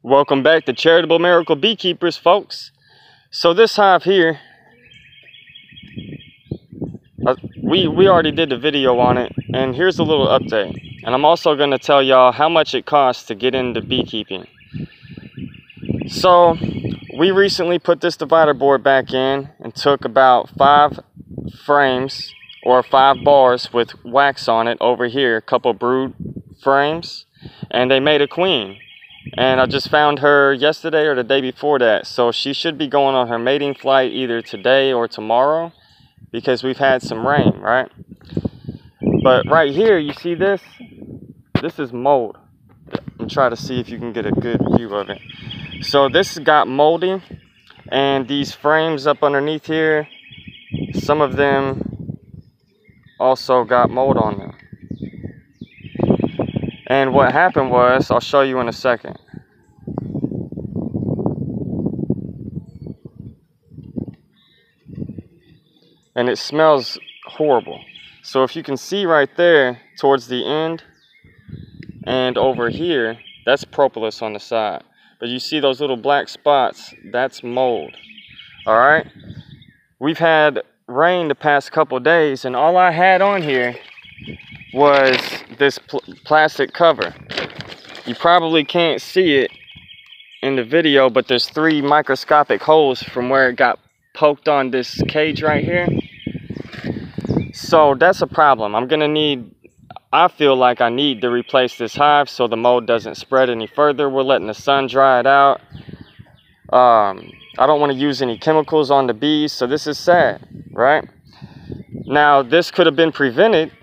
Welcome back to Charitable Miracle Beekeepers, folks. So this hive here, we already did the video on it, and here's a little update. And I'm also going to tell y'all how much it costs to get into beekeeping. So we recently put this divider board back in and took about 5 frames or 5 bars with wax on it over here, a couple brood frames, and they made a queen. And I just found her yesterday or the day before that. So she should be going on her mating flight either today or tomorrow because we've had some rain, right? But right here, you see this? This is mold. I'm trying to see if you can get a good view of it. So this got moldy, and these frames up underneath here, some of them also got mold on them. And what happened was, I'll show you in a second. And it smells horrible. So if you can see right there towards the end and over here, that's propolis on the side. But you see those little black spots, that's mold. All right? We've had rain the past couple days, and all I had on here was this plastic cover. You probably can't see it in the video, but there's 3 microscopic holes from where it got poked on this cage right here. So that's a problem. I feel like I need to replace this hive so the mold doesn't spread any further. We're letting the sun dry it out. I don't want to use any chemicals on the bees, so this is sad, right? Now, this could have been prevented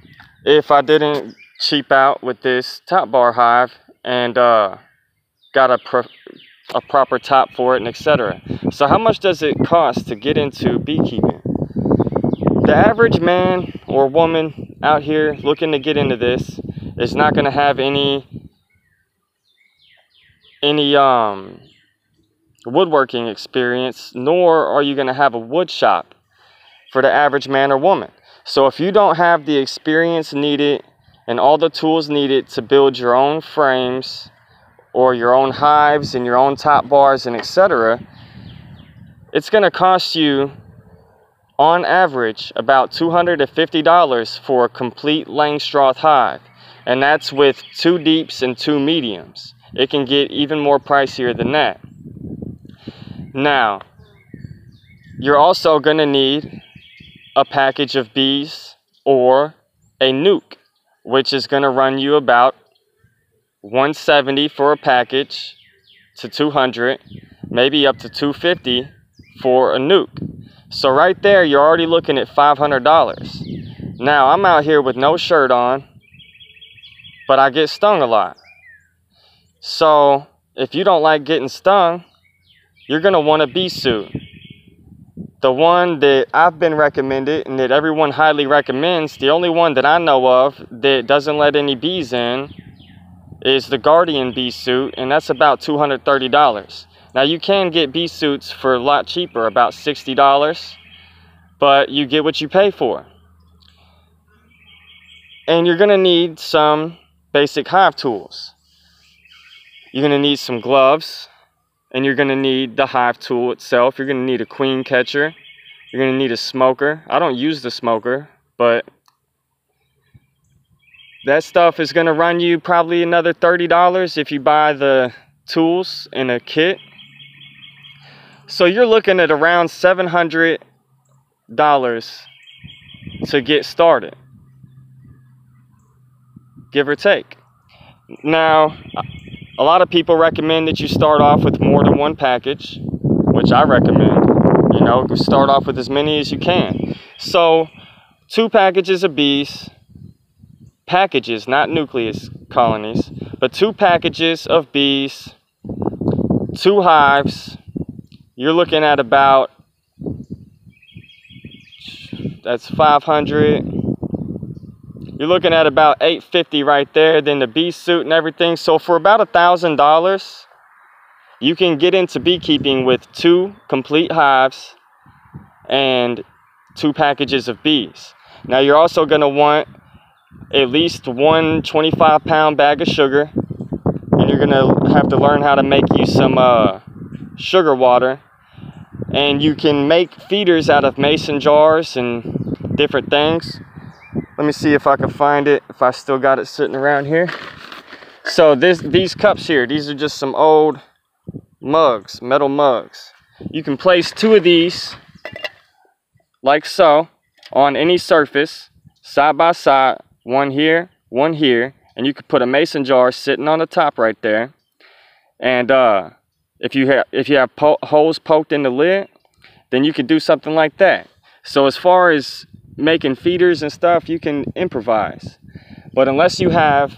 if I didn't cheap out with this top bar hive and got a proper top for it and etc. So how much does it cost to get into beekeeping? The average man or woman out here looking to get into this is not going to have any woodworking experience, nor are you going to have a wood shop for the average man or woman. So if you don't have the experience needed and all the tools needed to build your own frames or your own hives and your own top bars and etc., it's going to cost you on average about $250 for a complete Langstroth hive, and that's with 2 deeps and 2 mediums. It can get even more pricier than that. Now, you're also going to need a package of bees or a nuke, which is going to run you about $170 for a package to $200, maybe up to $250 for a nuke. So right there, you're already looking at $500. Now, I'm out here with no shirt on, but I get stung a lot. So if you don't like getting stung, you're going to want a bee suit. The one that I've been recommended and that everyone highly recommends, the only one that I know of that doesn't let any bees in, is the Guardian bee suit, and that's about $230. Now you can get bee suits for a lot cheaper, about $60, but you get what you pay for. And you're going to need some basic hive tools. You're going to need some gloves, and you're going to need the hive tool itself. You're going to need a queen catcher. You're going to need a smoker. I don't use the smoker, but that stuff is going to run you probably another $30 if you buy the tools in a kit. So you're looking at around $700 to get started, give or take. Now, a lot of people recommend that you start off with more than 1 package, which I recommend. You know, start off with as many as you can. So 2 packages of bees, packages, not nucleus colonies, but 2 packages of bees, 2 hives. You're looking at about, that's 500. You're looking at about $850 right there, then the bee suit and everything. So for about $1,000, you can get into beekeeping with 2 complete hives and 2 packages of bees. Now you're also going to want at least 1 25-pound bag of sugar, and you're you're gonna have to learn how to make you some sugar water. And you can make feeders out of mason jars and different things. Let me see if I can find it, if I still got it sitting around here. So these cups here, these are just some old mugs, metal mugs. You can place 2 of these, like so, on any surface, side by side, one here, and you could put a mason jar sitting on the top right there. And if you have holes poked in the lid, then you could do something like that. So as far as making feeders and stuff, you can improvise. But unless you have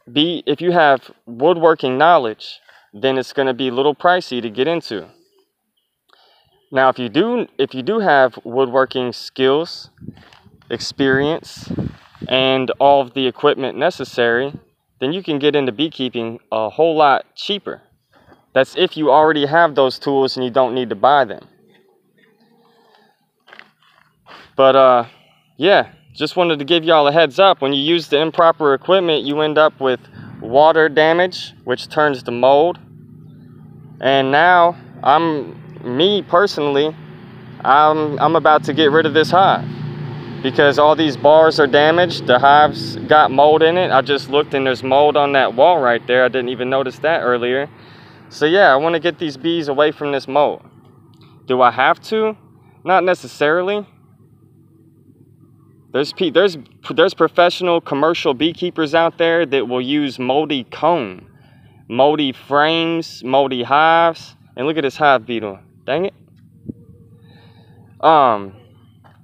if you have woodworking knowledge, then it's going to be a little pricey to get into. Now, if you do have woodworking skills, experience, and all of the equipment necessary, then you can get into beekeeping a whole lot cheaper. That's if you already have those tools and you don't need to buy them. But yeah, just wanted to give y'all a heads up. When you use the improper equipment, you end up with water damage, which turns to mold. And now me personally, I'm about to get rid of this hive because all these bars are damaged. The hive's got mold in it. I just looked and there's mold on that wall right there. I didn't even notice that earlier. So yeah, I want to get these bees away from this mold. Do I have to? Not necessarily. There's professional commercial beekeepers out there that will use moldy comb, moldy frames, moldy hives. And look at this hive beetle. Dang it.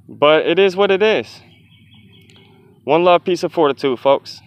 But it is what it is. One love, peace, and fortitude, folks.